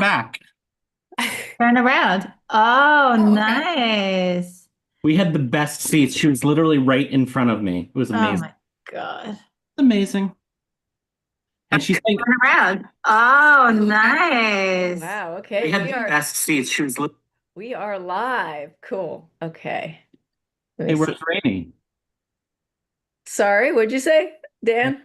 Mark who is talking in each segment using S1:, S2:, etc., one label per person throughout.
S1: back.
S2: Turn around. Oh,
S3: Oh, okay.
S2: nice.
S1: We had the best seats. She was literally right in front of me. It was
S2: Oh
S1: amazing.
S2: my God.
S1: Amazing. And she's like,
S2: Turn around. Oh, nice.
S4: Wow.
S1: we
S4: Okay.
S1: had the best seats. She was,
S4: We are live. Cool. Okay. Let
S1: hey,
S4: me see.
S1: where's Rainey?
S4: Sorry, what'd you say, Dan?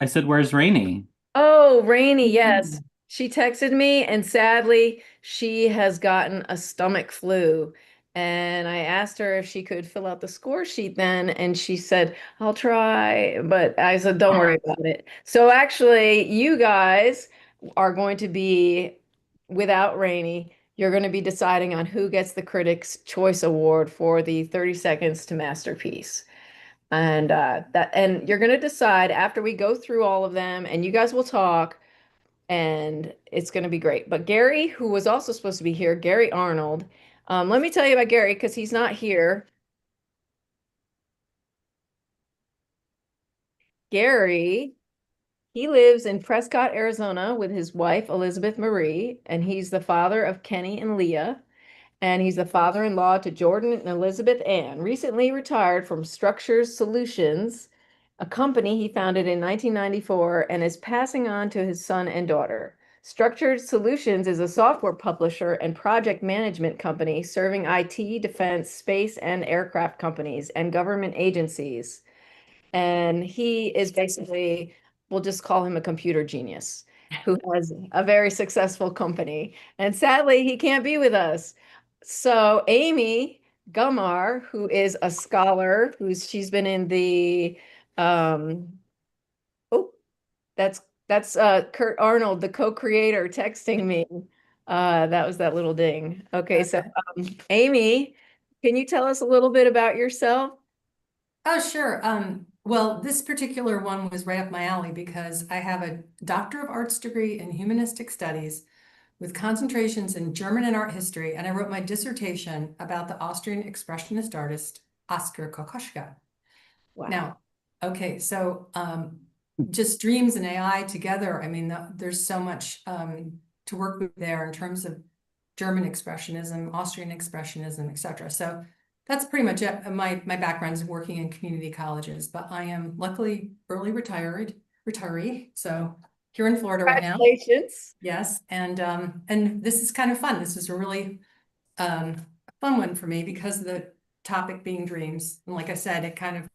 S1: I said, where's Rainey?
S4: Oh, Rainy, yes. She texted me, and sadly, she has gotten a stomach flu. And I asked her if she could fill out the score sheet then, and she said, I'll try. But I said, don't worry about it. So actually, you guys are going to be, without Rainy, you're going to be deciding on who gets the Critics' Choice Award for the 30 Seconds to Masterpiece. And you're going to decide after we go through all of them, and you guys will talk, and it's going to be great. But Gary, who was also supposed to be here, Gary Arnold, let me tell you about Gary because he's not here. Gary, he lives in Prescott, Arizona with his wife, Elizabeth Marie, and he's the father of Kenny and Leah. And he's the father-in-law to Jordan and Elizabeth Ann, recently retired from Structures Solutions, a company he founded in 1994 and is passing on to his son and daughter. Structured Solutions is a software publisher and project management company serving IT, defense, space, and aircraft companies and government agencies. And he is basically, we'll just call him a computer genius who has a very successful company. And sadly, he can't be with us. So Amy Gumaer, who is a scholar, she's been in the oh, that's Kurt Arnold, the co-creator, texting me. That was that little ding. Okay, so Amy, can you tell us a little bit about yourself?
S3: Oh, sure. Well, this particular one was right up my alley because I have a Doctor of Arts degree in Humanistic Studies with concentrations in German and art history, and I wrote my dissertation about the Austrian expressionist artist Oskar Kokoschka.
S4: Wow.
S3: Now, okay, so just dreams and AI together, I mean, there's so much to work with there in terms of German expressionism, Austrian expressionism, etc. So that's pretty much it. My background is working in community colleges, but I am luckily early retiree. So here in Florida right now.
S4: Congratulations.
S3: Yes, and this is kind of fun. This is a really fun one for me because of the topic being dreams. And like I said, it kind of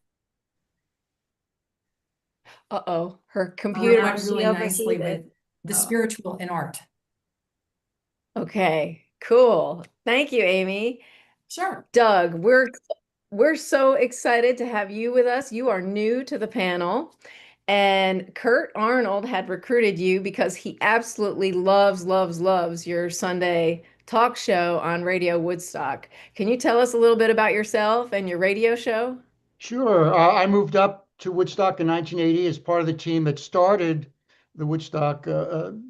S4: Uh-oh, her computer
S3: out really nicely with
S4: overheated.
S3: the
S4: Oh.
S3: spiritual in art.
S4: Okay, cool. Thank you, Amy.
S3: Sure.
S4: Doug, we're so excited to have you with us. You are new to the panel, and Kurt Arnold had recruited you because he absolutely loves your Sunday talk show on Radio Woodstock. Can you tell us a little bit about yourself and your radio show?
S5: Sure. I moved up to Woodstock in 1980 as part of the team that started the Woodstock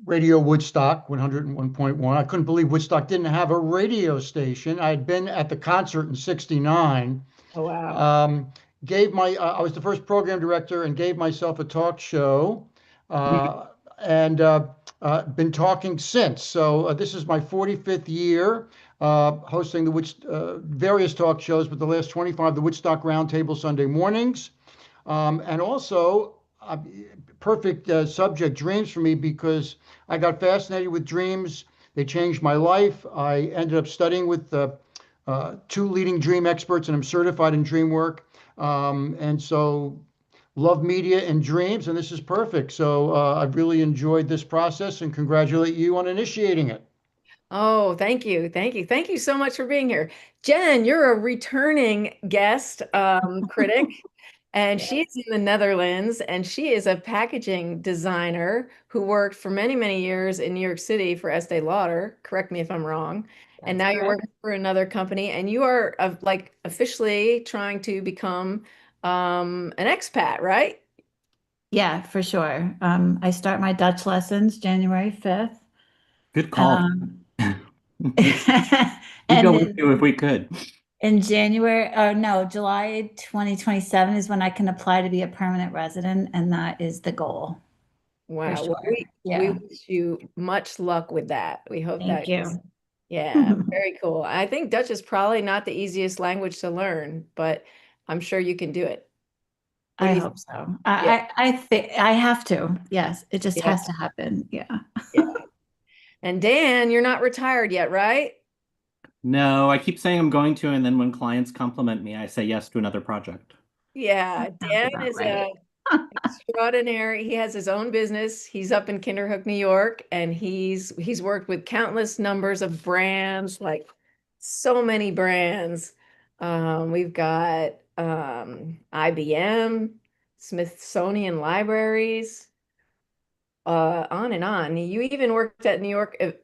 S5: Radio Woodstock 101.1. I couldn't believe Woodstock didn't have a radio station. I had been at the concert in '69.
S4: Oh, wow.
S5: I was the first program director and gave myself a talk show, and been talking since. So this is my 45th year hosting various talk shows, but the last 25, the Woodstock Roundtable Sunday mornings. And also, perfect subject, dreams for me, because I got fascinated with dreams. They changed my life. I ended up studying with two leading dream experts, and I'm certified in dream work. And so, love media and dreams, and this is perfect. So, I've really enjoyed this process and congratulate you on initiating it.
S4: Oh, thank you. Thank you. Thank you so much for being here. Jen, you're a returning guest critic, and she's in the Netherlands, and she is a packaging designer who worked for many, many years in New York City for Estee Lauder. Correct me if I'm wrong. And
S3: That's
S4: now you're
S3: correct.
S4: working for another company, and you are like officially trying to become an expat, right?
S2: Yeah, for sure. I start my Dutch lessons January 5th.
S1: Good call.
S2: Um,
S1: We'd
S2: and
S1: go with you if
S2: then
S1: we could.
S2: in January, or no, July 2027 is when I can apply to be a permanent resident, and that is the goal.
S4: Wow. Well,
S2: sure.
S4: we
S2: Yeah.
S4: wish you much luck with that. We hope
S2: Thank
S4: that
S2: you.
S4: yeah, very cool. I think Dutch is probably not the easiest language to learn, but I'm sure you can do it. What
S2: I
S4: do you
S2: hope so.
S4: Yeah.
S2: I think I have to. Yes, it just
S4: Yeah.
S2: has to happen. Yeah.
S4: Yeah. And Dan, you're not retired yet, right?
S1: No, I keep saying I'm going to, and then when clients compliment me, I say yes to another project.
S4: Yeah,
S2: Sounds
S4: Dan
S2: about
S4: is
S2: right.
S4: extraordinary. He has his own business. He's up in Kinderhook, New York, and he's worked with countless numbers of brands, like so many brands. We've got IBM, Smithsonian Libraries, on and on. You even worked at New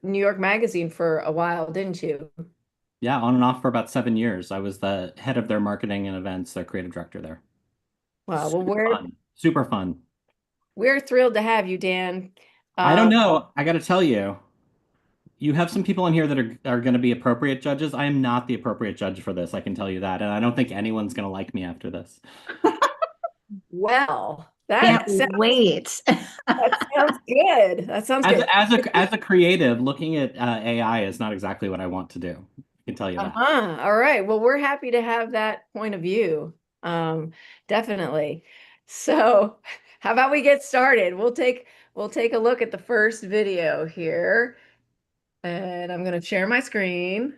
S4: York Magazine for a while, didn't you?
S1: Yeah, on and off for about 7 years. I was the head of their marketing and events, their creative director there.
S4: Wow. Well,
S1: Super fun. Super fun.
S4: we're thrilled to have you, Dan.
S1: I don't
S4: Um,
S1: know. I got to tell you, you have some people in here that are going to be appropriate judges. I am not the appropriate judge for this. I can tell you that. And I don't think anyone's going to like me after this.
S4: well,
S2: Can't wait.
S4: that sounds good. That sounds good.
S1: As a creative, looking at AI is not exactly what I want to do. I can tell you that.
S4: All right. Well, we're happy to have that point of view. Definitely. So, how about we get started? We'll take a look at the first video here. And I'm going to share my screen.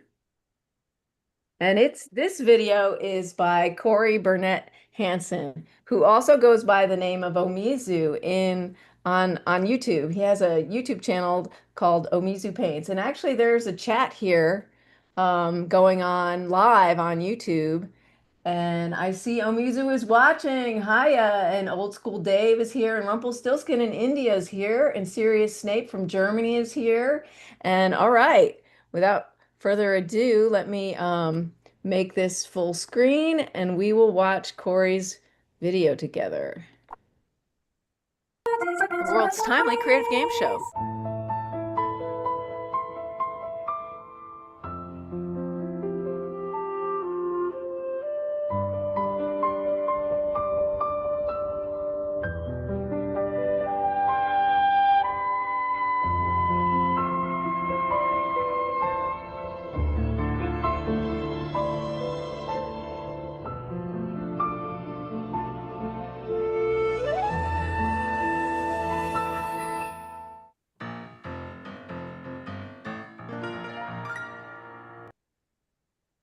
S4: And this video is by Corey Burnett Hansen, who also goes by the name of Omizu on YouTube. He has a YouTube channel called Omizu Paints. And actually there's a chat here going on live on YouTube. And I see Omizu is watching. Hiya, and Old School Dave is here, and Rumpelstiltskin in India is here, and Sirius Snape from Germany is here. And all right, without further ado, let me make this full screen, and we will watch Corey's video together. The world's timely creative game show.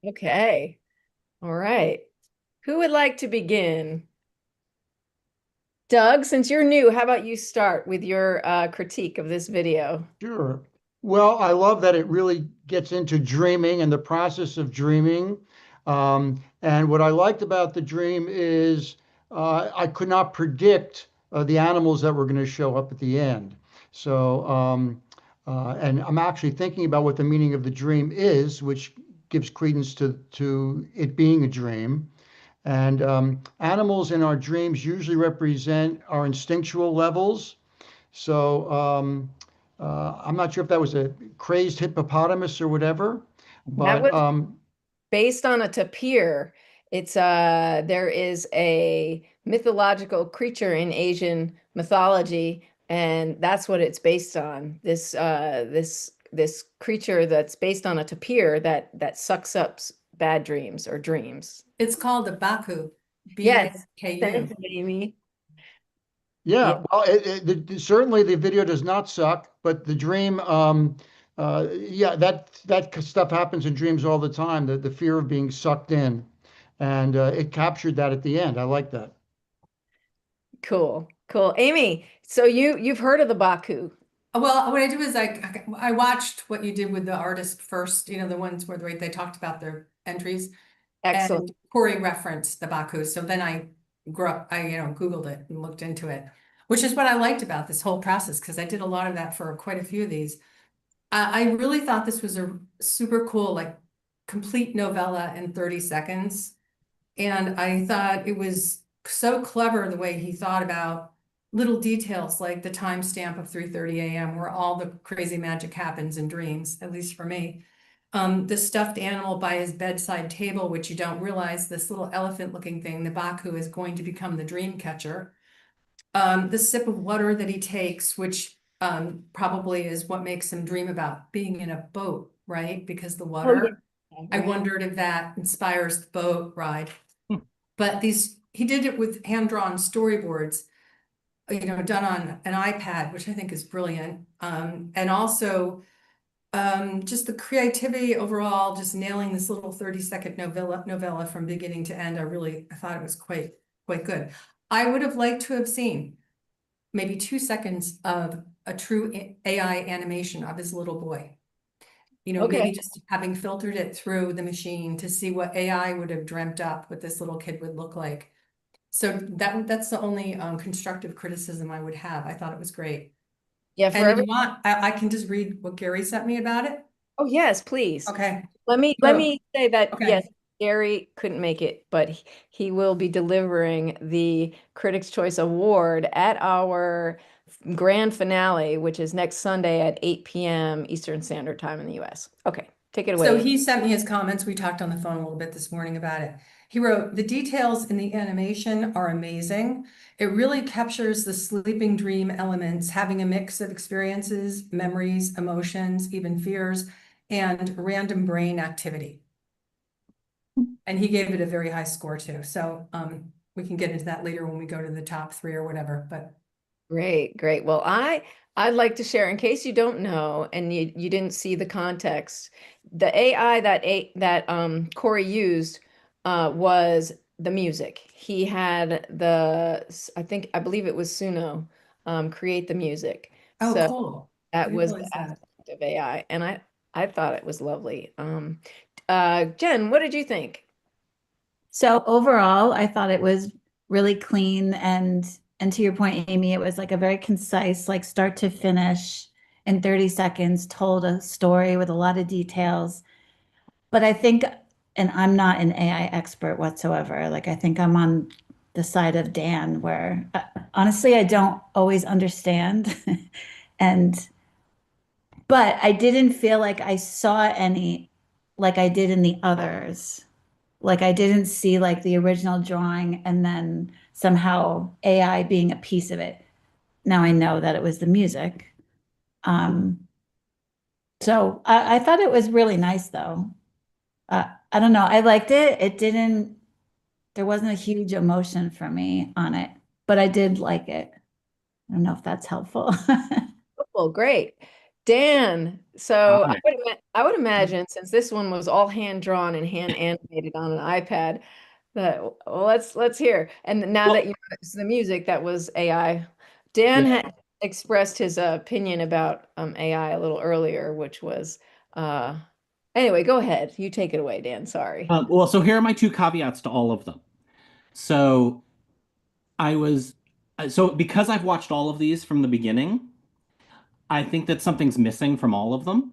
S4: Okay. All right. Who would like to begin? Doug, since you're new, how about you start with your critique of this video?
S5: Sure. Well, I love that it really gets into dreaming and the process of dreaming. And what I liked about the dream is I could not predict the animals that were going to show up at the end. So, and I'm actually thinking about what the meaning of the dream is, which gives credence to it being a dream. And animals in our dreams usually represent our instinctual levels. So I'm not sure if that was a crazed hippopotamus or whatever,
S4: That
S5: but
S4: was based on a tapir. It's there is a mythological creature in Asian mythology, and that's what it's based on. This creature that's based on a tapir that sucks up bad dreams or dreams.
S3: It's called the Baku,
S4: Yes,
S3: B-A-K-U.
S4: thanks, Amy.
S5: yeah, well, certainly the video does not suck, but the dream, yeah, that stuff happens in dreams all the time. The fear of being sucked in, and it captured that at the end. I like that.
S4: Cool, cool. Amy, so you've heard of the Baku?
S3: Well, what I did was I watched what you did with the artist first, you know, the ones where they talked about their entries.
S4: Excellent.
S3: And Corey referenced the Baku. So then I Googled it and looked into it, which is what I liked about this whole process, because I did a lot of that for quite a few of these. I really thought this was a super cool, like, complete novella in 30 seconds. And I thought it was so clever the way he thought about little details like the timestamp of 3:30 a.m. where all the crazy magic happens in dreams, at least for me. The stuffed animal by his bedside table, which you don't realize, this little elephant looking thing, the Baku, is going to become the dream catcher. the sip of water that he takes, which probably is what makes him dream about being in a boat, right? Because the
S4: Oh, yeah.
S3: water, I
S4: Right.
S3: wondered if that inspires the boat ride.
S1: Hmm.
S3: But he did it with hand-drawn storyboards, done on an iPad, which I think is brilliant. And also just the creativity overall, just nailing this little 30-second novella from beginning to end. I thought it was quite good. I would have liked to have seen maybe 2 seconds of a true AI animation of his little boy.
S4: Okay.
S3: Maybe just having filtered it through the machine to see what AI would have dreamt up what this little kid would look like. So that's the only constructive criticism I would have. I thought it was great.
S4: Yeah, for
S3: And if
S4: every
S3: you want, I can just read what Gary sent me about it.
S4: Oh, yes, please.
S3: Okay.
S4: Let
S3: So,
S4: me say that
S3: okay.
S4: yes, Gary couldn't make it, but he will be delivering the Critics' Choice Award at our grand finale, which is next Sunday at 8 p.m. Eastern Standard Time in the US. Okay, take it
S3: So
S4: away.
S3: he sent me his comments. We talked on the phone a little bit this morning about it. He wrote, the details in the animation are amazing. It really captures the sleeping dream elements, having a mix of experiences, memories, emotions, even fears, and random brain activity. And he gave it a very high score too. So we can get into that later when we go to the top 3 or whatever, but
S4: Great, great. Well, I'd like to share, in case you don't know and you didn't see the context, the AI that Corey used was the music. He had I believe it was Suno create the music.
S3: oh,
S4: So
S3: cool. I
S4: that
S3: didn't
S4: was the
S3: realize that.
S4: aspect of AI, and I thought it was lovely. Jen, what did you think?
S2: So overall, I thought it was really clean and to your point, Amy, it was like a very concise, like start to finish in 30 seconds, told a story with a lot of details. But I think, and I'm not an AI expert whatsoever, like I think I'm on the side of Dan, where honestly, I don't always understand. And but I didn't feel like I saw any like I did in the others. Like I didn't see like the original drawing and then somehow AI being a piece of it. Now I know that it was the music. Um, so I thought it was really nice though. I don't know. I liked it. It didn't, there wasn't a huge emotion for me on it, but I did like it. I don't know if that's helpful.
S4: Well, great. Dan, so
S1: Hi.
S4: I would imagine since this one was all hand drawn and hand animated on an iPad, that well, let's hear. And now
S1: Well,
S4: that you know it's the music that was AI, Dan
S1: yeah.
S4: had expressed his opinion about AI a little earlier, which was anyway, go ahead. You take it away, Dan. Sorry.
S1: Well, so here are my 2 caveats to all of them. So I was, so because I've watched all of these from the beginning, I think that something's missing from all of them.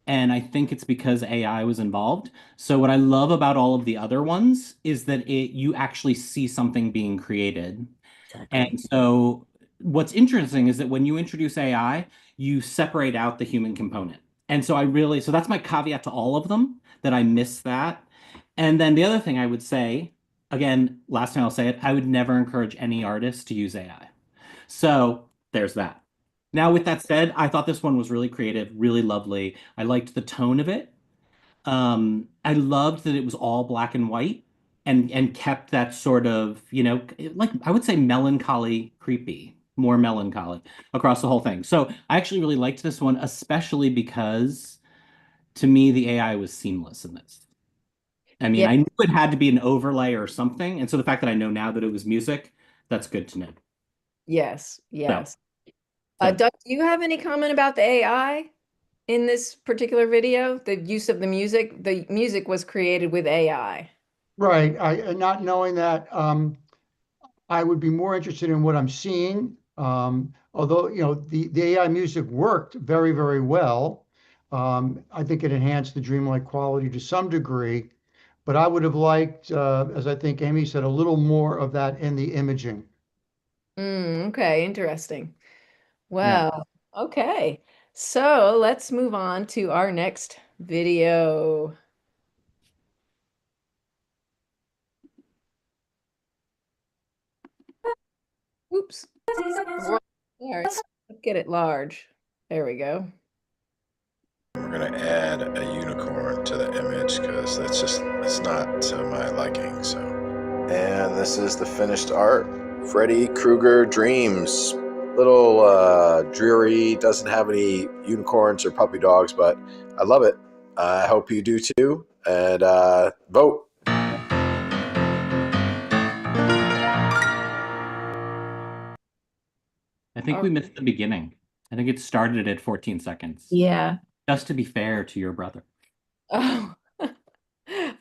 S1: And I think it's because AI was involved. So what I love about all of the other ones is that you actually see something being created.
S2: Exactly.
S1: And so what's interesting is that when you introduce AI, you separate out the human component. And so so that's my caveat to all of them, that I miss that. And then the other thing I would say, again, last time I'll say it, I would never encourage any artist to use AI. So there's that. Now, with that said, I thought this one was really creative, really lovely. I liked the tone of it. I loved that it was all black and white and kept that sort of, like I would say melancholy, creepy, more melancholy across the whole thing. So I actually really liked this one, especially because to me the AI was seamless in this. I mean,
S4: Yeah.
S1: I knew it had to be an overlay or something, and so the fact that I know now that it was music, that's good to know.
S4: Yes.
S1: So,
S4: Yes.
S1: so
S4: Doug, do you have any comment about the AI in this particular video? The use of the music? The music was created with AI.
S5: Right. Not knowing that, I would be more interested in what I'm seeing. Although, the AI music worked very, very well. I think it enhanced the dreamlike quality to some degree, but I would have liked, as I think Amy said, a little more of that in the imaging.
S4: Okay, interesting.
S1: yeah.
S4: Well, okay. So let's move on to our next video. Oops. All right, let's get it large. There we go.
S6: We're gonna add a unicorn to the image because it's not to my liking. So, and this is the finished art. Freddy Krueger Dreams. Little dreary, doesn't have any unicorns or puppy dogs, but I love it. I hope you do too. And vote.
S1: I think we missed the beginning. I think it started at 14 seconds.
S2: Yeah.
S1: Just to be fair to your brother.
S4: Oh,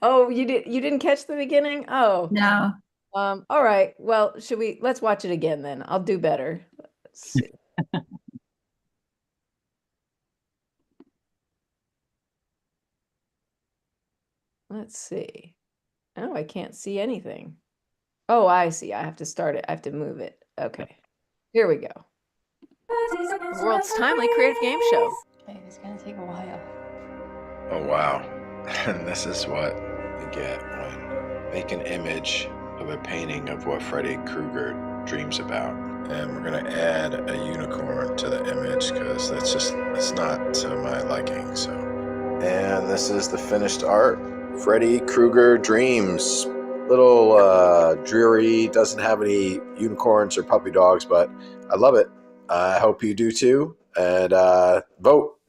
S4: oh, you didn't catch the beginning? Oh,
S2: No.
S4: all right. Well, let's watch it again then. I'll do better. Let's see. Let's see. Oh, I can't see anything. Oh, I see. I have to start it. I have to move it. Okay. Here we go. The world's timely creative game show.
S7: Okay, it's gonna take a while.
S6: Oh wow. And this is what you get when make an image of a painting of what Freddy Krueger dreams about. And we're gonna add a unicorn to the image because it's not to my liking. So, and this is the finished art. Freddy Krueger Dreams. Little dreary, doesn't have any unicorns or puppy dogs, but I love it. I hope you do too. And vote.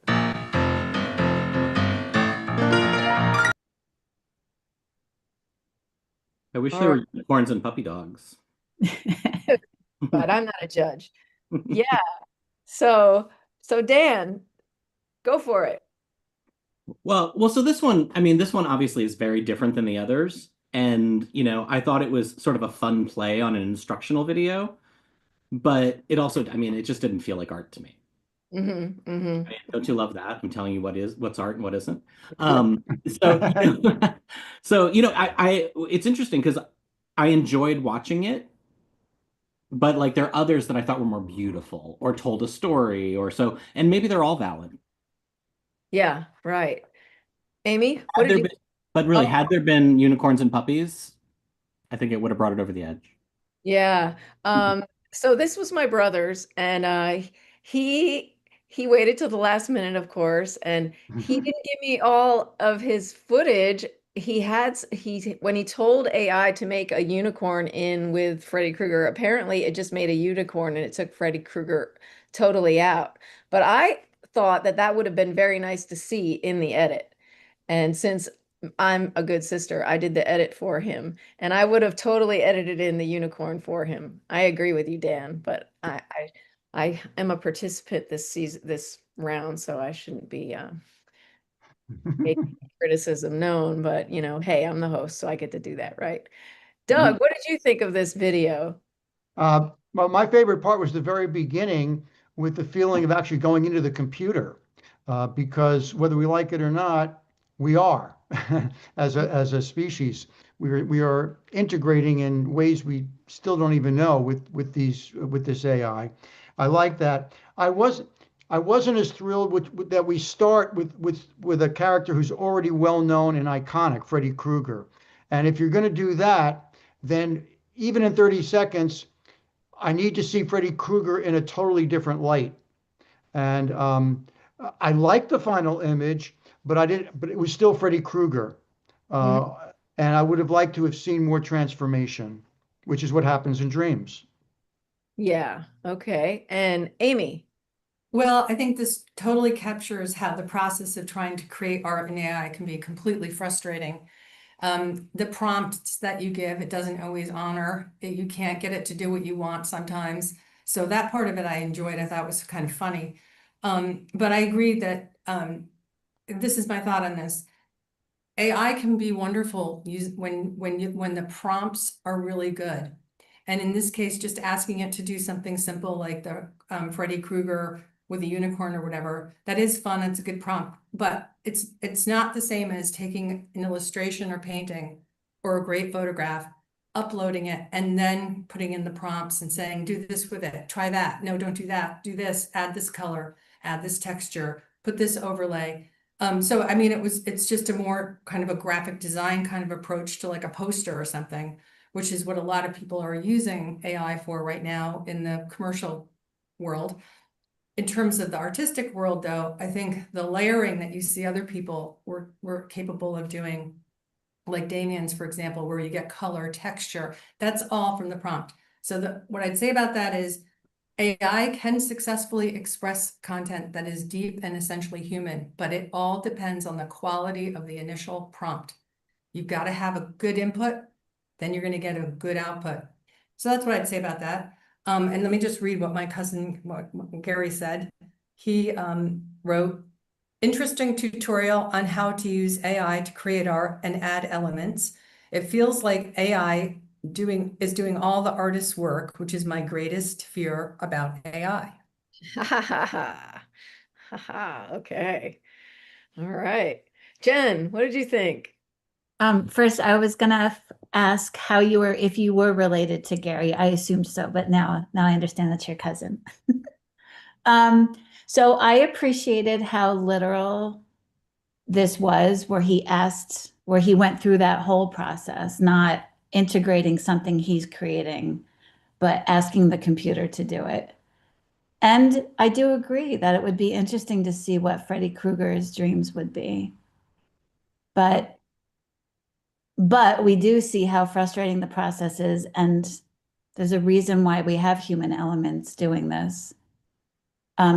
S1: I wish there were unicorns and puppy dogs.
S4: But I'm not a judge. Yeah. So Dan, go for it.
S1: Well, so this one, I mean, this one obviously is very different than the others. And, I thought it was sort of a fun play on an instructional video, but it also, I mean, it just didn't feel like art to me.
S4: Mm-hmm, mm-hmm.
S1: I mean, don't you love that? I'm telling you what's art and what isn't. So, so, it's interesting because I enjoyed watching it, but like there are others that I thought were more beautiful or told a story or so, and maybe they're all valid.
S4: Yeah, right. Amy, what did you?
S1: But really, had there been unicorns and puppies, I think it would have brought it over the edge.
S4: Yeah. So this was my brother's, and he waited till the last minute, of course, and he didn't give me all of his footage. When he told AI to make a unicorn in with Freddy Krueger, apparently it just made a unicorn and it took Freddy Krueger totally out. But I thought that would have been very nice to see in the edit. And since I'm a good sister, I did the edit for him, and I would have totally edited in the unicorn for him. I agree with you, Dan, but I am a participant this round, so I shouldn't be making criticism known, but hey, I'm the host, so I get to do that, right? Doug, what did you think of this video?
S5: Well, my favorite part was the very beginning with the feeling of actually going into the computer, because whether we like it or not, we are as a species. We are integrating in ways we still don't even know with this AI. I like that. I wasn't as thrilled that we start with a character who's already well known and iconic, Freddy Krueger. And if you're going to do that, then even in 30 seconds, I need to see Freddy Krueger in a totally different light. And I liked the final image, but it was still Freddy Krueger. And I would have liked to have seen more transformation, which is what happens in dreams.
S4: Yeah, okay. And Amy?
S3: Well, I think this totally captures how the process of trying to create art in AI can be completely frustrating. The prompts that you give, it doesn't always honor. You can't get it to do what you want sometimes. So that part of it I enjoyed. I thought was kind of funny. But I agree that this is my thought on this. AI can be wonderful when the prompts are really good. And in this case, just asking it to do something simple like the Freddy Krueger with a unicorn or whatever, that is fun. It's a good prompt, but it's not the same as taking an illustration or painting or a great photograph, uploading it, and then putting in the prompts and saying, do this with it, try that. No, don't do that. Do this, add this color, add this texture, put this overlay. So, I mean, it's just a more kind of a graphic design kind of approach to like a poster or something, which is what a lot of people are using AI for right now in the commercial world. In terms of the artistic world, though, I think the layering that you see other people were capable of doing, like Damien's, for example, where you get color, texture, that's all from the prompt. So what I'd say about that is AI can successfully express content that is deep and essentially human, but it all depends on the quality of the initial prompt. You've got to have a good input, then you're going to get a good output. So that's what I'd say about that. And let me just read what my cousin, what Gary said. He wrote, interesting tutorial on how to use AI to create art and add elements. It feels like AI is doing all the artist's work, which is my greatest fear about AI.
S4: Ha ha ha ha. Ha ha. Okay. All right. Jen, what did you think?
S2: First, I was gonna ask how you were, if you were related to Gary. I assumed so, but now I understand that's your cousin. So I appreciated how literal this was, where he went through that whole process, not integrating something he's creating, but asking the computer to do it. And I do agree that it would be interesting to see what Freddy Krueger's dreams would be. But we do see how frustrating the process is, and there's a reason why we have human elements doing this.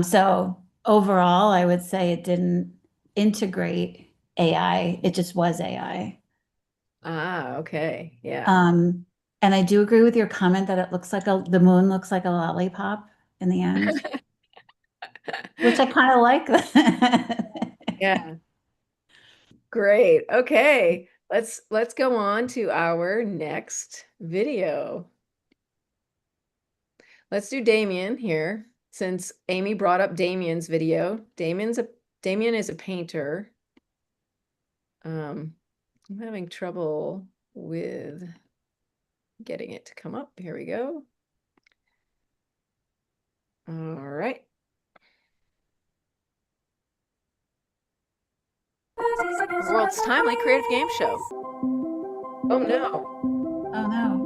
S2: So overall, I would say it didn't integrate AI, it just was AI.
S4: Ah, okay. Yeah.
S2: And I do agree with your comment that it looks like the moon looks like a lollipop in the end, which I kind of like that.
S4: Yeah. Great. Okay. Let's go on to our next video. Let's do Damien here, since Amy brought up Damien's video. Damien is a painter. I'm having trouble with getting it to come up. Here we go. All right. The world's timely creative game show. Oh no.
S2: Oh no.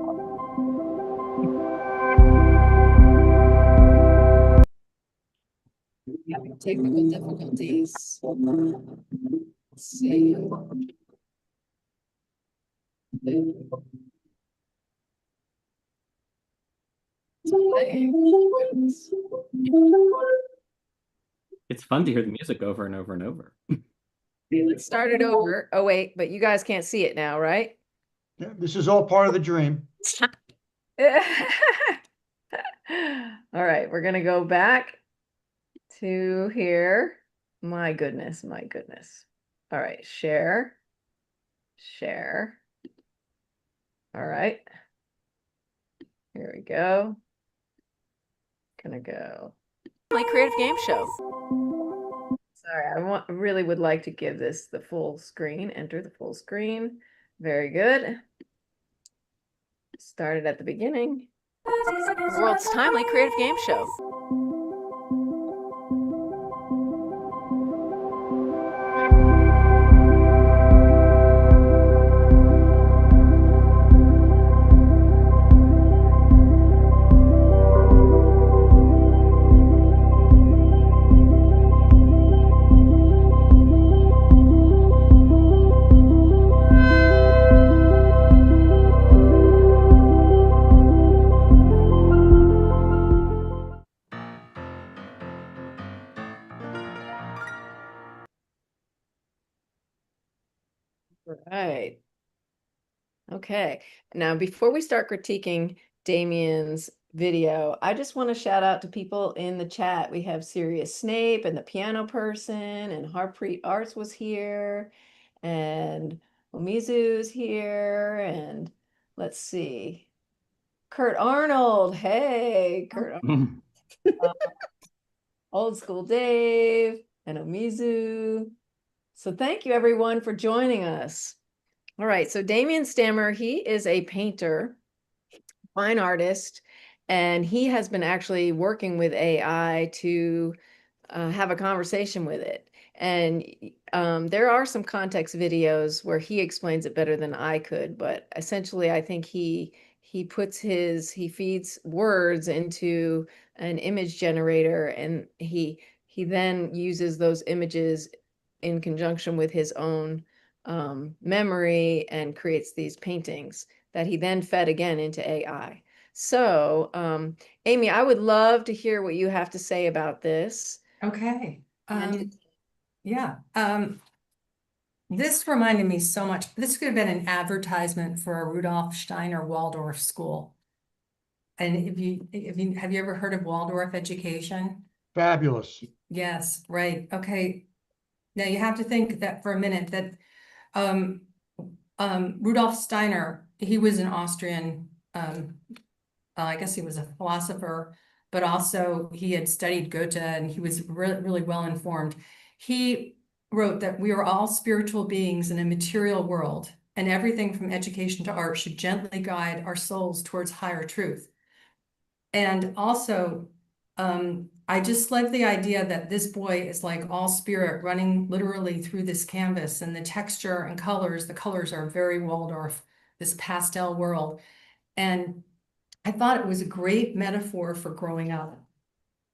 S4: Having technical difficulties. Let's see.
S1: It's fun to hear the music over and over and over.
S4: Let's start it over. Oh wait, but you guys can't see it now, right?
S5: Yeah, this is all part of the dream.
S4: All right, we're gonna go back to here. My goodness, my goodness. All right, share. All right. Here we go. Gonna go. My creative game show. Sorry, I really would like to give this the full screen. Enter the full screen. Very good. Started at the beginning. The world's timely creative game show. Right. Okay. Now, before we start critiquing Damien's video, I just want to shout out to people in the chat. We have Sirius Snape and the piano person, and Harpreet Arts was here, and Omizu's here, and let's see. Kurt Arnold. Hey, Kurt Arnold. Old School Dave and Omizu. So thank you everyone for joining us. All right, so Damien Stammer, he is a painter, fine artist, and he has been actually working with AI to have a conversation with it. And there are some context videos where he explains it better than I could, but essentially I think he feeds words into an image generator, and he then uses those images in conjunction with his own memory and creates these paintings that he then fed again into AI. So, Amy, I would love to hear what you have to say about this.
S3: Okay.
S4: And
S3: Yeah. This reminded me so much. This could have been an advertisement for a Rudolf Steiner Waldorf school. And have you ever heard of Waldorf education?
S5: Fabulous.
S3: Yes, right. Okay. Now you have to think that for a minute that Rudolf Steiner, he was an Austrian, I guess he was a philosopher, but also he had studied Goethe and he was really well informed. He wrote that we are all spiritual beings in a material world, and everything from education to art should gently guide our souls towards higher truth. And also, I just like the idea that this boy is like all spirit running literally through this canvas, and the texture and colors, the colors are very Waldorf, this pastel world. And I thought it was a great metaphor for growing up.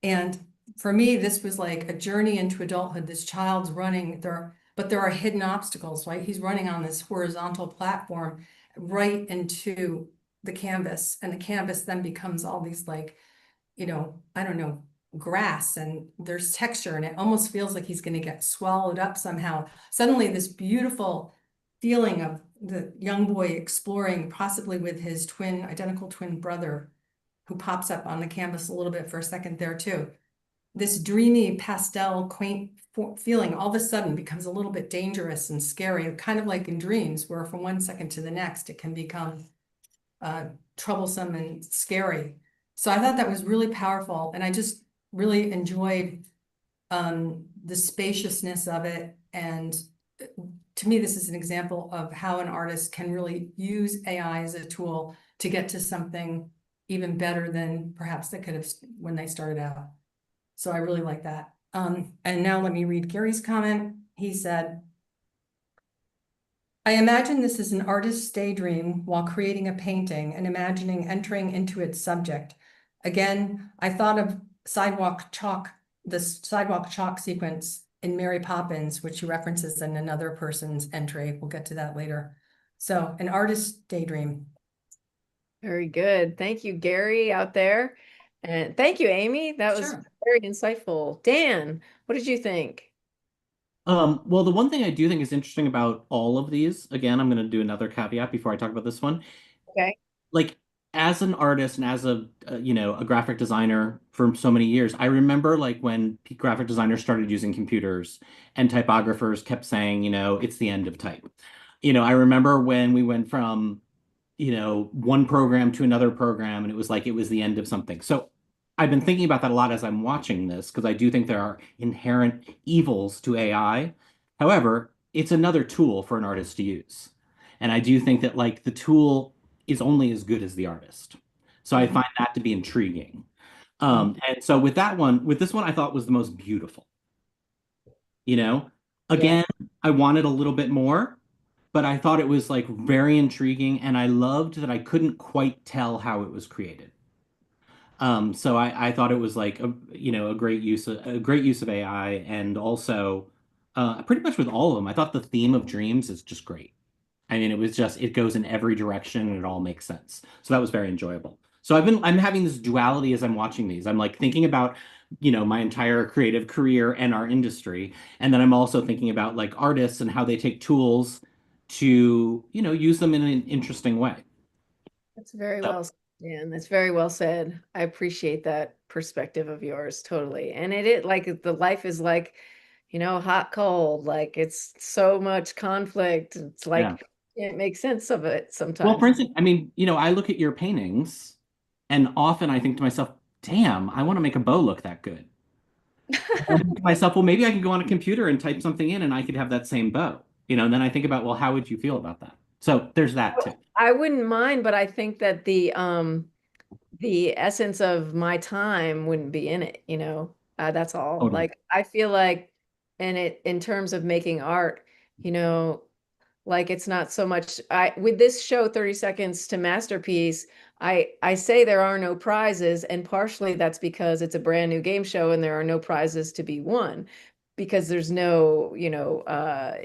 S3: And for me, this was like a journey into adulthood. This child's running there, but there are hidden obstacles, right? He's running on this horizontal platform right into the canvas, and the canvas then becomes all these like, I don't know, grass, and there's texture, and it almost feels like he's going to get swallowed up somehow. Suddenly this beautiful feeling of the young boy exploring, possibly with his identical twin brother, who pops up on the canvas a little bit for a second there too. This dreamy pastel quaint feeling all of a sudden becomes a little bit dangerous and scary, kind of like in dreams, where from one second to the next it can become troublesome and scary. So I thought that was really powerful, and I just really enjoyed the spaciousness of it. And to me, this is an example of how an artist can really use AI as a tool to get to something even better than perhaps they could have when they started out. So I really like that. And now let me read Gary's comment. He said, I imagine this is an artist's daydream while creating a painting and imagining entering into its subject. Again, I thought of the sidewalk chalk sequence in Mary Poppins, which he references in another person's entry. We'll get to that later. So an artist's daydream.
S4: very good. Thank you, Gary, out there. And thank you, Amy. That was
S3: Sure.
S4: very insightful. Dan, what did you think?
S1: Well, the one thing I do think is interesting about all of these, again, I'm going to do another caveat before I talk about this one.
S4: Okay.
S1: Like, as an artist and as a graphic designer for so many years, I remember like when graphic designers started using computers and typographers kept saying, it's the end of type. I remember when we went from, one program to another program, and it was like it was the end of something. So I've been thinking about that a lot as I'm watching this, because I do think there are inherent evils to AI. However, it's another tool for an artist to use. And I do think that like the tool is only as good as the artist. So I find that to be intriguing. And so with this one, I thought was the most beautiful. Again, I wanted a little bit more, but I thought it was like very intriguing, and I loved that I couldn't quite tell how it was created. So I thought it was like a great use of AI, and also pretty much with all of them, I thought the theme of dreams is just great. I mean, it goes in every direction and it all makes sense. So that was very enjoyable. So I'm having this duality as I'm watching these. I'm like thinking about, my entire creative career and our industry. And then I'm also thinking about like artists and how they take tools to, use them in an interesting way.
S4: That's very
S1: So,
S4: well said, Dan. That's very well said. I appreciate that perspective of yours totally. And it like the life is like, hot, cold, like it's so much conflict. It's
S1: yeah.
S4: like it makes sense of it
S1: Well,
S4: sometimes.
S1: for instance, I mean, I look at your paintings and often I think to myself, damn, I want to make a bow look that good. I think to myself, well, maybe I can go on a computer and type something in and I could have that same bow. And then I think about, well, how would you feel about that? So there's that too.
S4: I wouldn't mind, but I think that the essence of my time wouldn't be in it, that's all.
S1: Totally.
S4: Like I feel like it in terms of making art, you know, like it's not so much with this show 30 Seconds to Masterpiece, I say there are no prizes, and partially that's because it's a brand new game show and there are no prizes to be won because there's no, you know,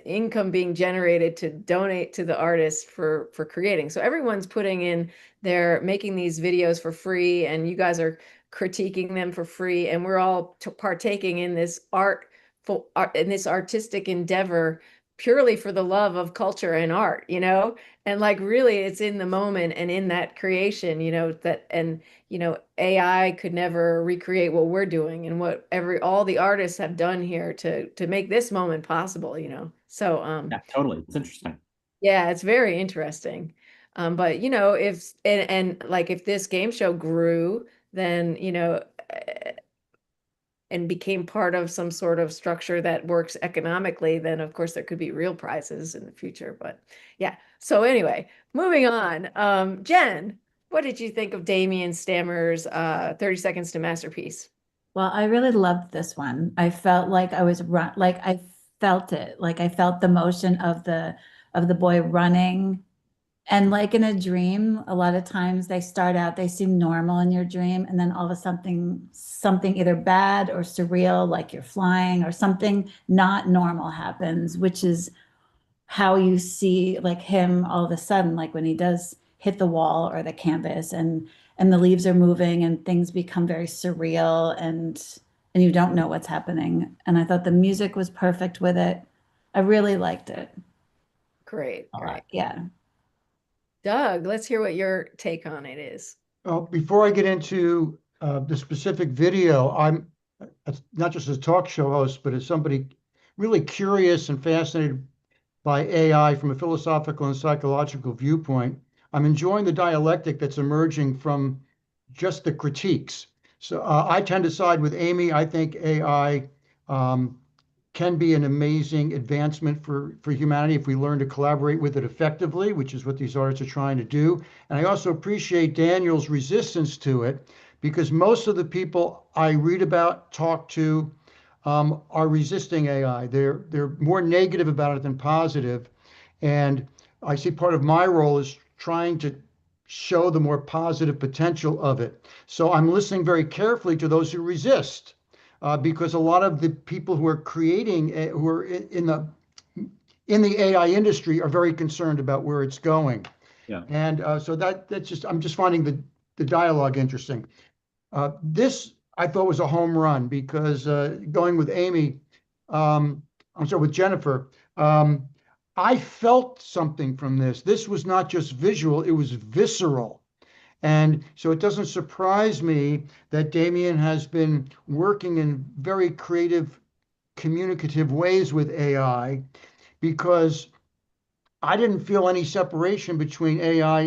S4: income being generated to donate to the artist for creating. So everyone's putting in they're making these videos for free, and you guys are critiquing them for free, and we're all partaking in this in this artistic endeavor purely for the love of culture and art, you know, and like really it's in the moment and in that creation, you know, that, and, you know, AI could never recreate what we're doing and what all the artists have done here to make this moment possible, you know. So,
S1: Yeah, totally. It's interesting.
S4: yeah, it's very interesting. But you know, if, and like if this game show grew, then, you know, and became part of some sort of structure that works economically, then of course there could be real prizes in the future. But yeah. So anyway, moving on. Jen, what did you think of Damien Stammer's 30 Seconds to Masterpiece?
S2: Well, I really loved this one. I felt like I was like I felt it. Like I felt the motion of the boy running. And like in a dream, a lot of times they start out, they seem normal in your dream, and then all of a sudden something either bad or surreal, like you're flying, or something not normal happens, which is how you see like him all of a sudden, like when he does hit the wall or the canvas, and the leaves are moving and things become very surreal, and you don't know what's happening. And I thought the music was perfect with it. I really liked it
S4: Great,
S2: a
S4: great.
S2: lot. Yeah.
S4: Doug, let's hear what your take on it is.
S5: Before I get into the specific video, I'm not just as a talk show host, but as somebody really curious and fascinated by AI from a philosophical and psychological viewpoint. I'm enjoying the dialectic that's emerging from just the critiques. So I tend to side with Amy. I think AI can be an amazing advancement for humanity if we learn to collaborate with it effectively, which is what these artists are trying to do. And I also appreciate Daniel's resistance to it, because most of the people I read about, talk to, are resisting AI. They're more negative about it than positive. And I see part of my role is trying to show the more positive potential of it. So I'm listening very carefully to those who resist. Because a lot of the people who are creating, who are in the AI industry, are very concerned about where it's going.
S1: Yeah.
S5: And so that's just, I'm just finding the dialogue interesting. This I thought was a home run because going with Amy, I'm sorry, with Jennifer, I felt something from this. This was not just visual; it was visceral. And so it doesn't surprise me that Damien has been working in very creative, communicative ways with AI, because I didn't feel any separation between AI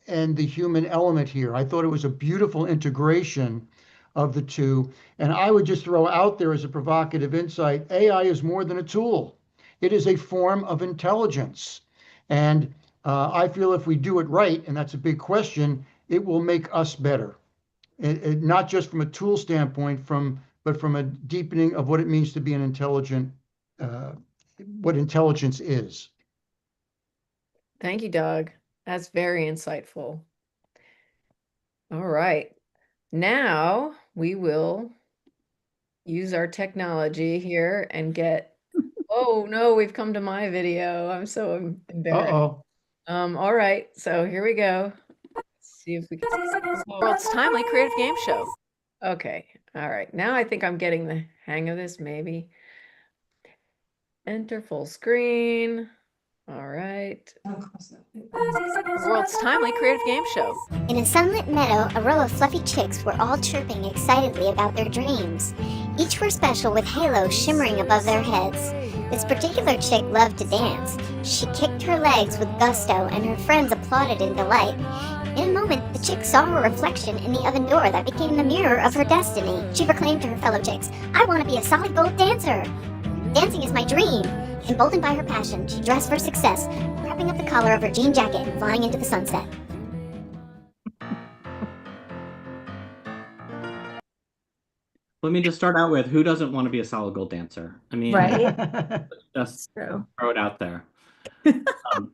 S5: and the human element here. I thought it was a beautiful integration of the two. And I would just throw out there as a provocative insight, AI is more than a tool. It is a form of intelligence. And I feel if we do it right, and that's a big question, it will make us better. Not just from a tool standpoint, but from a deepening of what it means to be an intelligent, what intelligence is.
S4: Thank you, Doug. That's very insightful. All right. Now we will use our technology here and get, oh no, we've come to my video. I'm so embarrassed.
S5: Uh-oh.
S4: All right, so here we go. Let's see if we can see the world's timely creative game show. Okay, all right. Now I think I'm getting the hang of this, maybe. Enter full screen. All right. The world's timely creative game show.
S8: In a sunlit meadow, a row of fluffy chicks were all chirping excitedly about their dreams. Each were special with halos shimmering above their heads. This particular chick loved to dance. She kicked her legs with gusto, and her friends applauded in delight. In a moment, the chick saw her reflection in the oven door that became the mirror of her destiny. She proclaimed to her fellow chicks, "I want to be a solid gold dancer. Dancing is my dream." Emboldened by her passion, she dressed for success, wrapping up the collar of her jean jacket and flying into the sunset.
S1: Let me just start out with who doesn't want to be a solid gold dancer? I mean,
S2: Right?
S1: just
S2: It's true.
S1: throw it out there. Um,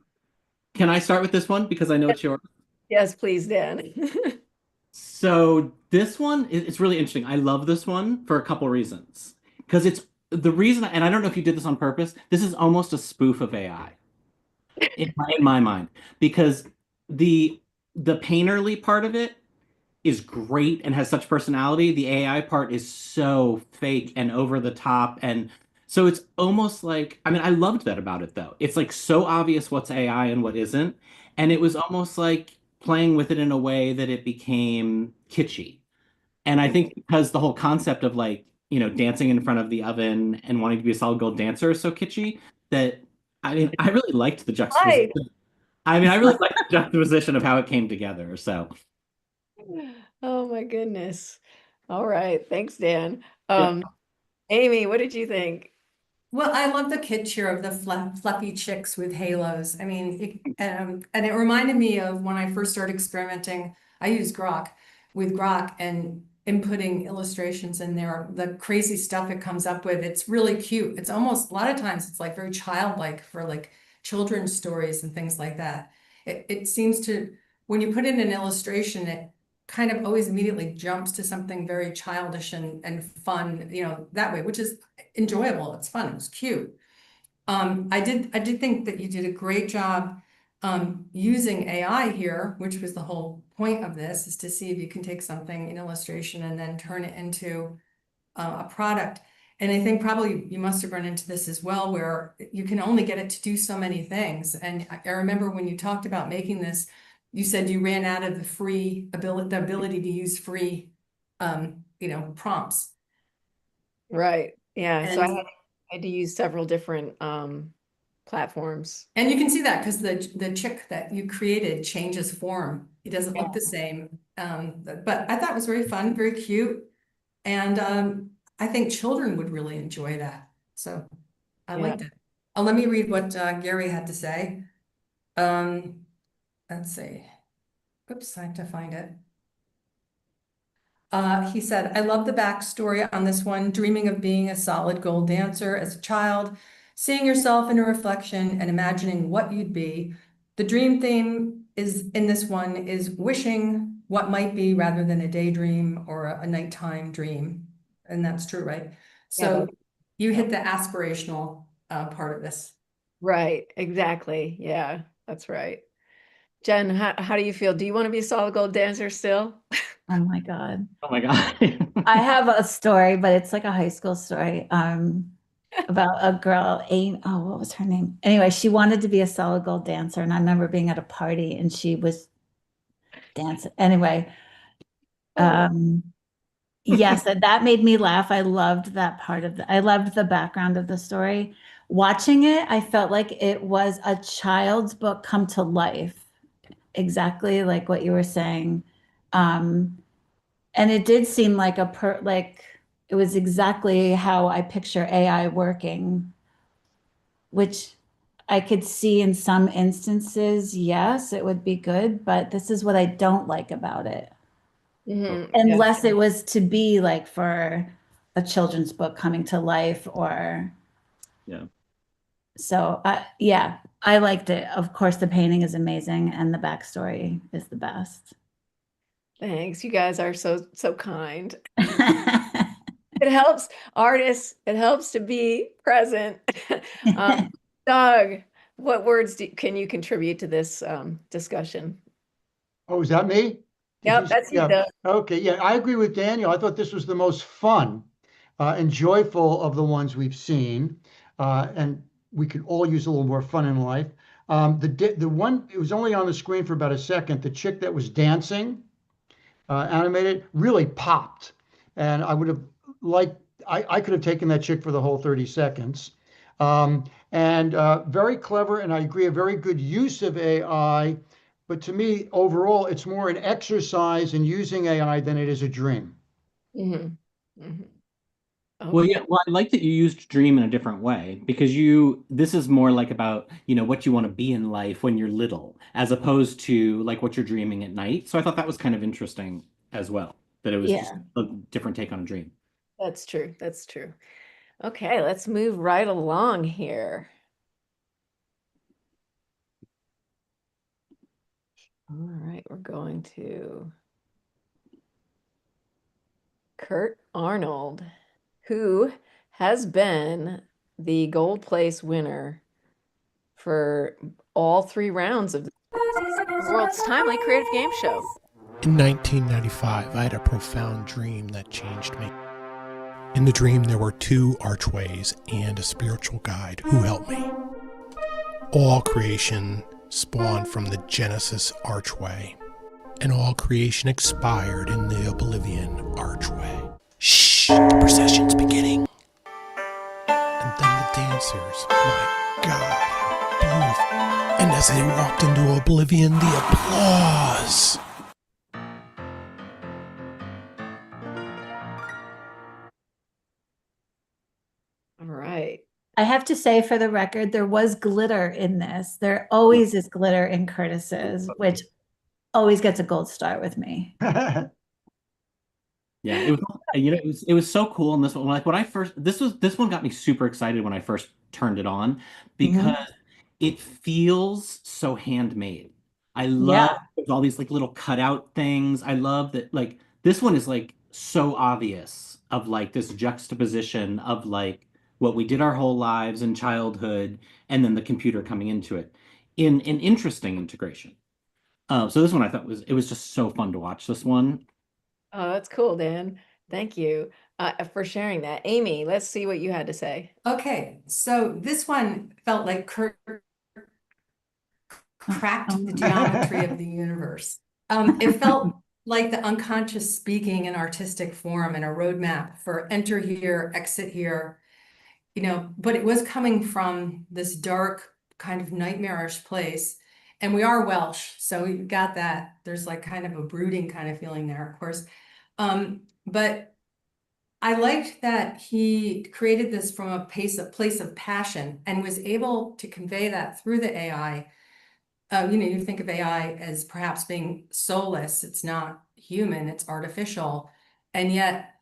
S1: can I start with this one because I know it's yours?
S4: Yes, please, Dan.
S1: So this one, it's really interesting. I love this one for a couple reasons. Because it's the reason, and I don't know if you did this on purpose, this is almost a spoof of AI in my mind. Because the the painterly part of it is great and has such personality. The AI part is so fake and over the top. And so it's almost like, I mean, I loved that about it though. It's like so obvious what's AI and what isn't. And it was almost like playing with it in a way that it became kitschy. And I think because the whole concept of like, dancing in front of the oven and wanting to be a solid gold dancer is so kitschy that I mean, I really liked the juxtaposition.
S4: Right.
S1: I mean, I really liked the juxtaposition of how it came together. So,
S4: Oh my goodness. All right. Thanks, Dan.
S1: yeah.
S4: Amy, what did you think?
S3: Well, I love the picture of the fluffy chicks with halos. I mean, and it reminded me of when I first started experimenting. I used Grok and inputting illustrations in there. The crazy stuff it comes up with, it's really cute. It's almost, a lot of times it's like very childlike for like children's stories and things like that. It seems to, when you put in an illustration, it kind of always immediately jumps to something very childish and fun, that way, which is enjoyable. It's fun. It was cute. I did think that you did a great job using AI here, which was the whole point of this, is to see if you can take something in illustration and then turn it into a product. And I think probably you must have run into this as well, where you can only get it to do so many things. And I remember when you talked about making this, you said you ran out of the ability to use free, prompts.
S4: Right. Yeah. So I
S3: And
S4: had to use several different platforms.
S3: And you can see that because the chick that you created changes form. It doesn't look the same. But I thought it was very fun, very cute. And I think children would really enjoy that. So I liked it. Let me read what Gary had to say. Let's see. Oops, I have to find it. He said, I love the backstory on this one, dreaming of being a solid gold dancer as a child, seeing yourself in a reflection and imagining what you'd be. The dream theme is in this one is wishing what might be rather than a daydream or a nighttime dream. And that's true, right? So you hit the aspirational part of this.
S4: Right. Exactly. Yeah, that's right. Jen, how do you feel? Do you want to be a solid gold dancer still?
S2: Oh my God.
S1: Oh my God.
S2: I have a story, but it's like a high school story about a girl, what was her name? Anyway, she wanted to be a solid gold dancer. And I remember being at a party and she was dancing. Anyway, yes, that made me laugh. I loved that part of I loved the background of the story. Watching it, I felt like it was a child's book come to life. Exactly like what you were saying. And it did seem like it was exactly how I picture AI working, which I could see in some instances, yes, it would be good, but this is what I don't like about it. Unless it was to be like for a children's book coming to life or.
S1: Yeah.
S2: So, yeah, I liked it. Of course, the painting is amazing and the backstory is the best.
S4: Thanks. You guys are so kind. It helps artists. It helps to be present. Doug, what words can you contribute to this discussion?
S5: Oh, is that me?
S4: Yep, that's you, Doug.
S5: Okay, yeah, I agree with Daniel. I thought this was the most fun and joyful of the ones we've seen. And we could all use a little more fun in life. The one, it was only on the screen for about a second, the chick that was dancing, animated, really popped. And I would have liked, I could have taken that chick for the whole 30 seconds. And very clever, and I agree, a very good use of AI. But to me, overall, it's more an exercise in using AI than it is a dream.
S4: Okay.
S1: Well, yeah, well, I like that you used dream in a different way because this is more like about, what you want to be in life when you're little, as opposed to like what you're dreaming at night. So I thought that was kind of interesting as well, that it was just a different take on a dream.
S4: That's true. That's true. Okay, let's move right along here. All right, we're going to Kurt Arnold, who has been the gold place winner for all 3 rounds of the world's timely creative game show.
S9: In 1995, I had a profound dream that changed me. In the dream, there were 2 archways and a spiritual guide who helped me. All creation spawned from the Genesis archway, and all creation expired in the Oblivion archway. Shh, the procession's beginning. And then the dancers, my God, how beautiful. And as they walked into Oblivion, the applause.
S4: All right.
S2: I have to say, for the record, there was glitter in this. There always is glitter in Curtis's, which always gets a gold star with me.
S1: Yeah, it was, it was so cool in this one. Like when I first, this one got me super excited when I first turned it on because it feels so handmade. I love all these like little cutout things. I love that like this one is like so obvious of like this juxtaposition of like what we did our whole lives in childhood and then the computer coming into it in an interesting integration. So this one I thought was just so fun to watch this one.
S4: Oh, that's cool, Dan. Thank you for sharing that. Amy, let's see what you had to say.
S3: Okay, so this one felt like Kurt cracked the geometry of the universe. It felt like the unconscious speaking in artistic form and a roadmap for enter here, exit here, but it was coming from this dark kind of nightmarish place. And we are Welsh, so we got that. There's like kind of a brooding kind of feeling there, of course. But I liked that he created this from a place of passion and was able to convey that through the AI. You think of AI as perhaps being soulless. It's not human, it's artificial. And yet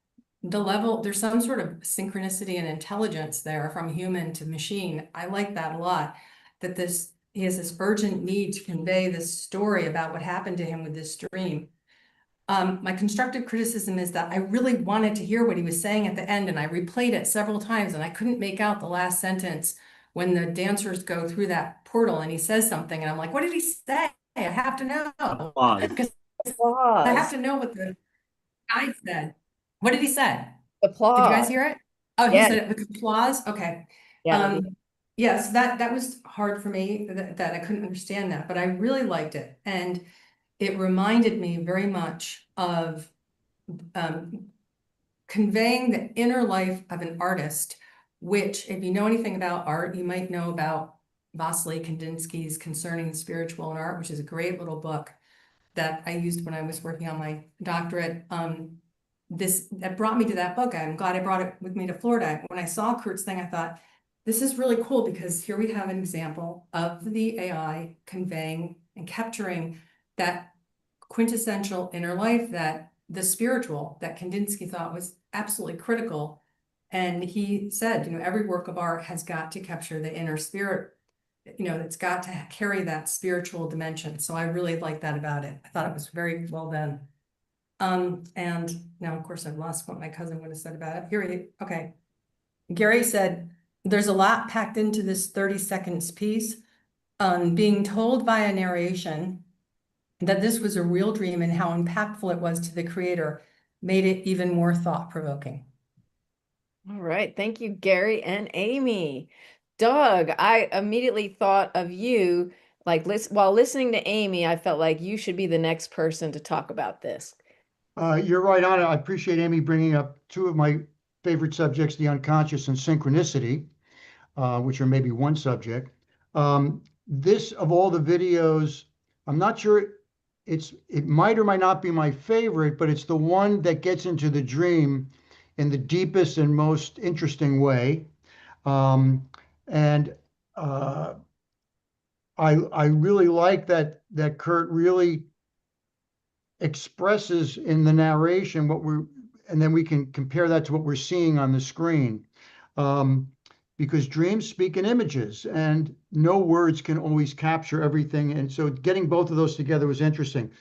S3: there's some sort of synchronicity and intelligence there from human to machine. I like that a lot, that he has this urgent need to convey this story about what happened to him with this dream. My constructive criticism is that I really wanted to hear what he was saying at the end, and I replayed it several times, and I couldn't make out the last sentence when the dancers go through that portal and he says something, and I'm like, what did he say? I have to know. Because I have to know what the guy said. What did he say?
S4: Applause.
S3: Did you guys hear it? Oh, he
S4: Yeah.
S3: said it with applause? Okay.
S4: Yeah.
S3: Yes, that was hard for me, that I couldn't understand that, but I really liked it. And it reminded me very much of conveying the inner life of an artist, which, if you know anything about art, you might know about Vasily Kandinsky's Concerning Spiritual and Art, which is a great little book that I used when I was working on my doctorate. That brought me to that book. I'm glad I brought it with me to Florida. When I saw Kurt's thing, I thought, this is really cool because here we have an example of the AI conveying and capturing that quintessential inner life, that the spiritual that Kandinsky thought was absolutely critical. And he said, every work of art has got to capture the inner spirit, it's got to carry that spiritual dimension. So I really like that about it. I thought it was very well done. And now, of course, I've lost what my cousin would have said about it. Okay. Gary said, there's a lot packed into this 30 seconds piece. Being told via narration that this was a real dream and how impactful it was to the creator made it even more thought-provoking.
S4: All right. Thank you, Gary and Amy. Doug, I immediately thought of you, like while listening to Amy, I felt like you should be the next person to talk about this.
S5: You're right on it. I appreciate Amy bringing up 2 of my favorite subjects, the unconscious and synchronicity, which are maybe one subject. This, of all the videos, I'm not sure it might or might not be my favorite, but it's the one that gets into the dream in the deepest and most interesting way. And I really like that Kurt really expresses in the narration what and then we can compare that to what we're seeing on the screen. Because dreams speak in images and no words can always capture everything. And so getting both of those together was interesting.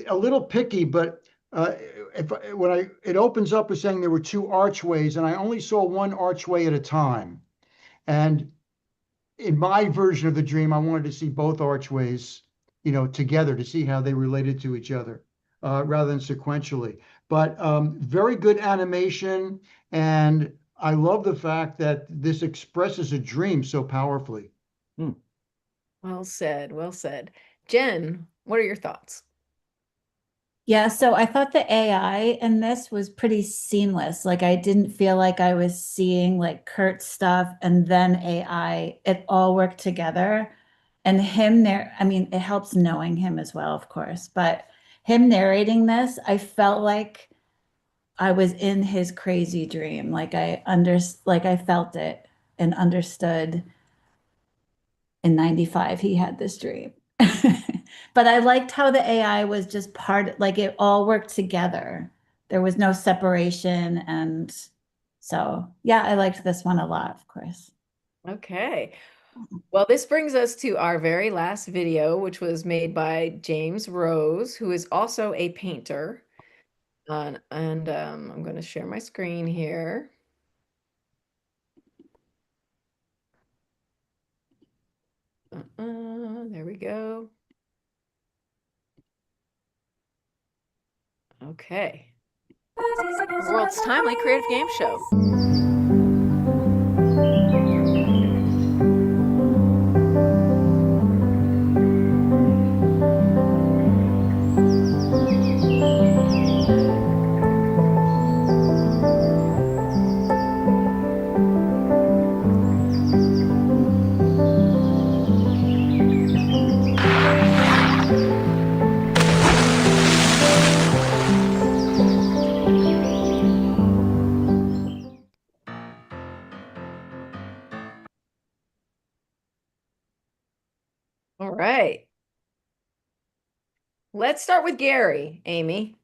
S5: A little picky, but it opens up with saying there were two archways and I only saw one archway at a time. And in my version of the dream, I wanted to see both archways, together to see how they related to each other, rather than sequentially. But very good animation, and I love the fact that this expresses a dream so powerfully.
S4: Well said, well said. Jen, what are your thoughts?
S2: Yeah, so I thought the AI in this was pretty seamless. Like I didn't feel like I was seeing like Kurt's stuff and then AI. It all worked together. And him there, I mean, it helps knowing him as well, of course, but him narrating this, I felt like I was in his crazy dream. Like I felt it and understood in 95 he had this dream. But I liked how the AI was just like it all worked together. There was no separation. And so, yeah, I liked this one a lot, of course.
S4: Okay. Well, this brings us to our very last video, which was made by James Rose, who is also a painter. I'm going to share my screen here. There we go. Okay. The world's timely creative game show. All right. Let's start with Gary, Amy.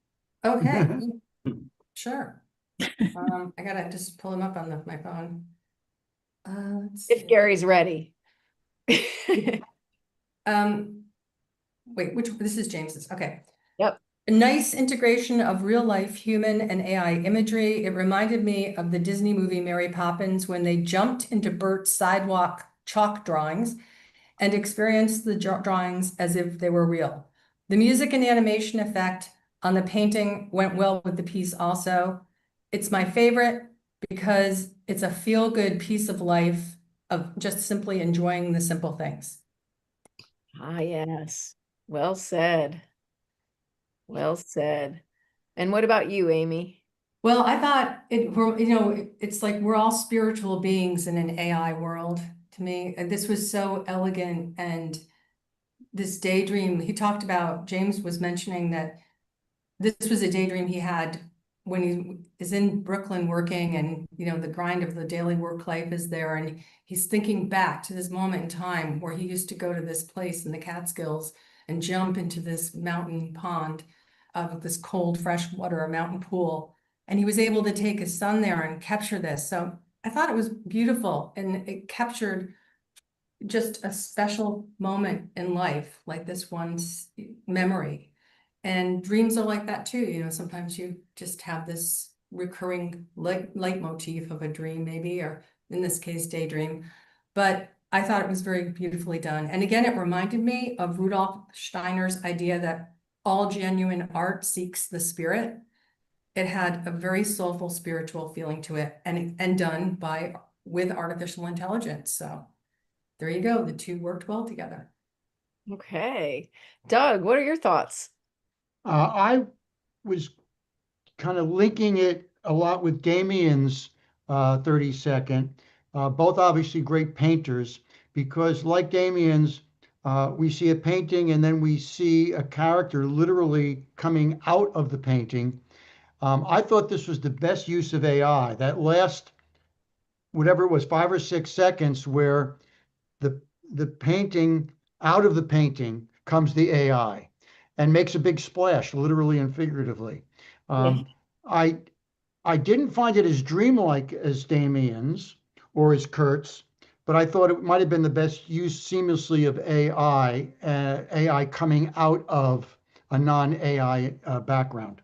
S3: Okay, sure. I gotta just pull him up on my phone. Let's
S4: If
S3: see.
S4: Gary's ready.
S3: Wait, this is James's, okay.
S4: Yep.
S3: A nice integration of real life human and AI imagery. It reminded me of the Disney movie Mary Poppins when they jumped into Bert's sidewalk chalk drawings and experienced the drawings as if they were real. The music and animation effect on the painting went well with the piece also. It's my favorite because it's a feel-good piece of life of just simply enjoying the simple things.
S4: Ah, yes. Well said. Well said. And what about you, Amy?
S3: Well, I thought it's like we're all spiritual beings in an AI world to me. And this was so elegant, and this daydream he talked about, James was mentioning that this was a daydream he had when he is in Brooklyn working, and the grind of the daily work life is there, and he's thinking back to this moment in time where he used to go to this place in the Catskills and jump into this mountain pond of this cold fresh water, a mountain pool, and he was able to take his son there and capture this. So I thought it was beautiful, and it captured just a special moment in life, like this one's memory. And dreams are like that too. Sometimes you just have this recurring leitmotif of a dream, maybe, or in this case, daydream. But I thought it was very beautifully done. And again, it reminded me of Rudolf Steiner's idea that all genuine art seeks the spirit. It had a very soulful, spiritual feeling to it, and done with artificial intelligence. So there you go. The two worked well together.
S4: Okay. Doug, what are your thoughts?
S5: I was kind of linking it a lot with Damien's 30-second. Both obviously great painters, because like Damien's, we see a painting and then we see a character literally coming out of the painting. I thought this was the best use of AI. That last, whatever it was, 5 or 6 seconds, where the painting, out of the painting comes the AI and makes a big splash, literally and figuratively.
S4: Yes.
S5: I I didn't find it as dreamlike as Damien's or as Kurt's, but I thought it might have been the best use seamlessly of AI coming out of a non-AI background.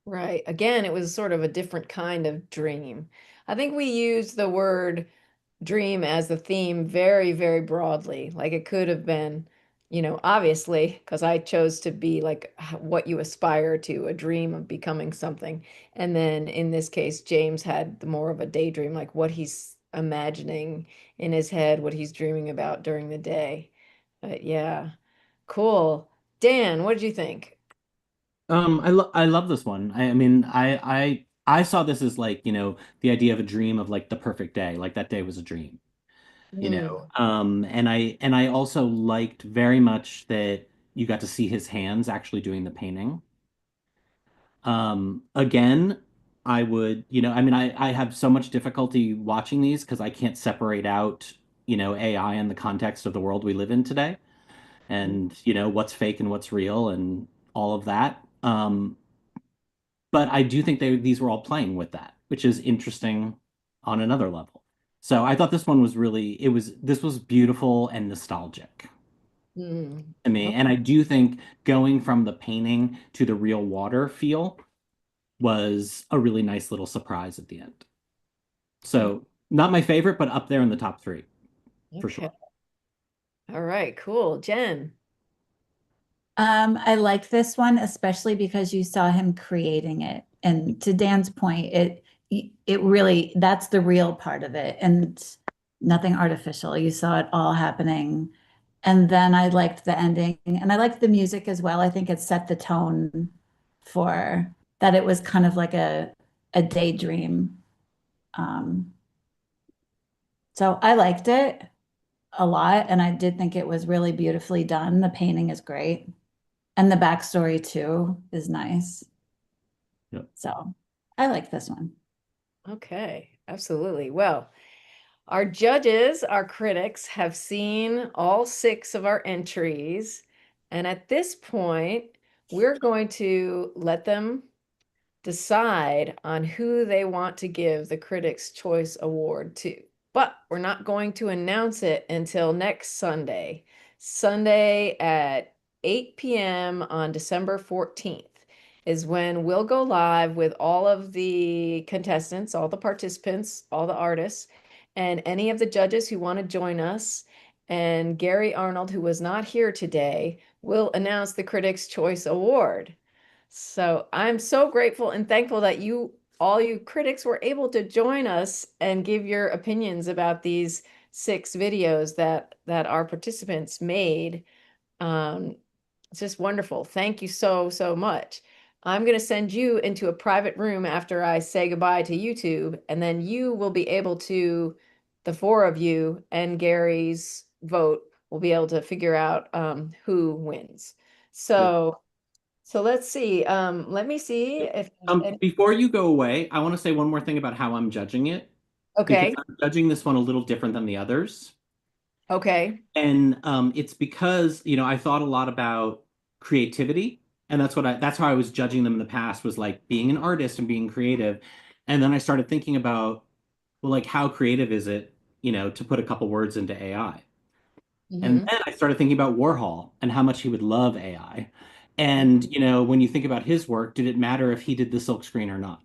S4: Right. Again, it was sort of a different kind of dream. I think we used the word dream as the theme very, very broadly. Like it could have been, obviously, because I chose to be like what you aspire to, a dream of becoming something. And then in this case, James had more of a daydream, like what he's imagining in his head, what he's dreaming about during the day. But yeah, cool. Dan, what did you think?
S1: I love this one. I mean, I saw this as like, the idea of a dream of like the perfect day, like that day was a dream,
S4: Mm,
S1: and I also liked very much that you got to see his hands actually doing the painting. Again, I would, I mean, I have so much difficulty watching these because I can't separate out, AI in the context of the world we live in today, and what's fake and what's real and all of that. But I do think these were all playing with that, which is interesting on another level. So I thought this one was really, this was beautiful and nostalgic
S4: mm.
S1: to me. And I do think going from the painting to the real water feel was a really nice little surprise at the end. So not my favorite, but up there in the top three for
S4: Okay.
S1: sure.
S4: All right, cool. Jen.
S2: I like this one, especially because you saw him creating it. And to Dan's point, it really, that's the real part of it and nothing artificial. You saw it all happening. And then I liked the ending and I liked the music as well. I think it set the tone for that it was kind of like a daydream. Um, so I liked it a lot and I did think it was really beautifully done. The painting is great. And the backstory too is nice.
S1: Yep.
S2: So I like this one.
S4: Okay, absolutely. Well, our judges, our critics, have seen all 6 of our entries. And at this point, we're going to let them decide on who they want to give the Critics' Choice Award to. But we're not going to announce it until next Sunday. Sunday at 8 p.m. on December 14th is when we'll go live with all of the contestants, all the participants, all the artists, and any of the judges who want to join us. And Gary Arnold, who was not here today, will announce the Critics' Choice Award. So I'm so grateful and thankful that all you critics were able to join us and give your opinions about these 6 videos that our participants made. It's just wonderful. Thank you so, so much. I'm going to send you into a private room after I say goodbye to YouTube, and then you will be able to, the 4 of you and Gary's vote will be able to figure out who wins. So let's see. Let me see if
S1: Before you go away, I want to say one more thing about how I'm judging it, because
S4: okay.
S1: I'm judging this one a little different than the others.
S4: Okay.
S1: And it's because, I thought a lot about creativity, and that's how I was judging them in the past, was like being an artist and being creative. And then I started thinking about, well, like how creative is it, to put a couple words into AI? And
S4: Mhm.
S1: then I started thinking about Warhol and how much he would love AI. And, when you think about his work, did it matter if he did the silk screen or not?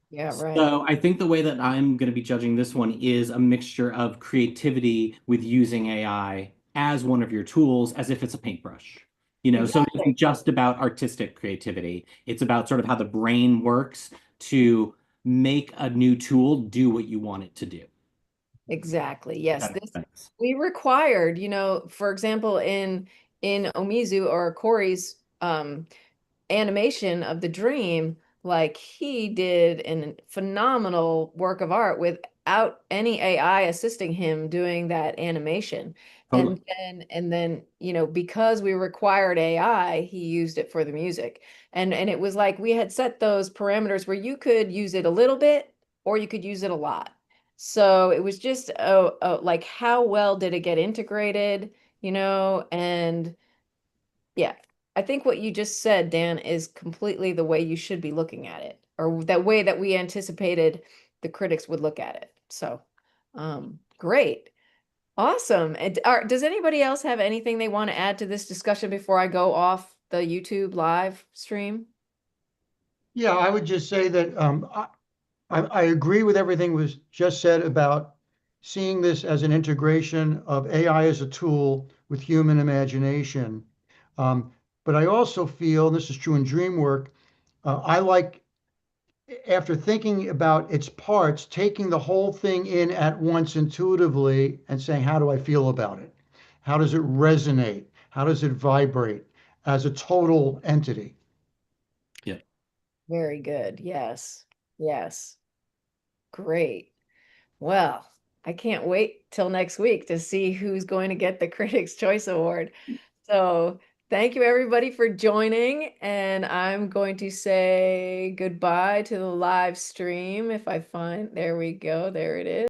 S4: Yeah, right.
S1: So I think the way that I'm going to be judging this one is a mixture of creativity with using AI as one of your tools, as if it's a paintbrush. So it
S4: Exactly.
S1: isn't just about artistic creativity. It's about sort of how the brain works to make a new tool do what you want it to do.
S4: Exactly.
S1: If
S4: Yes.
S1: that makes sense.
S4: We required, for example, in Omizu or Corey's animation of the dream, like he did a phenomenal work of art without any AI assisting him doing that animation.
S1: Totally.
S4: And then, because we required AI, he used it for the music. And it was like we had set those parameters where you could use it a little bit or you could use it a lot. So it was just like how well did it get integrated, and yeah, I think what you just said, Dan, is completely the way you should be looking at it. or that way that we anticipated the critics would look at it. So, great. Awesome. And does anybody else have anything they want to add to this discussion before I go off the YouTube live stream?
S5: Yeah, I would just say that I agree with everything was just said about seeing this as an integration of AI as a tool with human imagination. But I also feel, and this is true in dream work, I like, after thinking about its parts, taking the whole thing in at once intuitively and saying, how do I feel about it? How does it resonate? How does it vibrate as a total entity?
S1: Yeah.
S4: Very good. Yes. Yes. Great. Well, I can't wait till next week to see who's going to get the Critics' Choice Award. So thank you everybody for joining. And I'm going to say goodbye to the live stream if I find, there we go. There it is.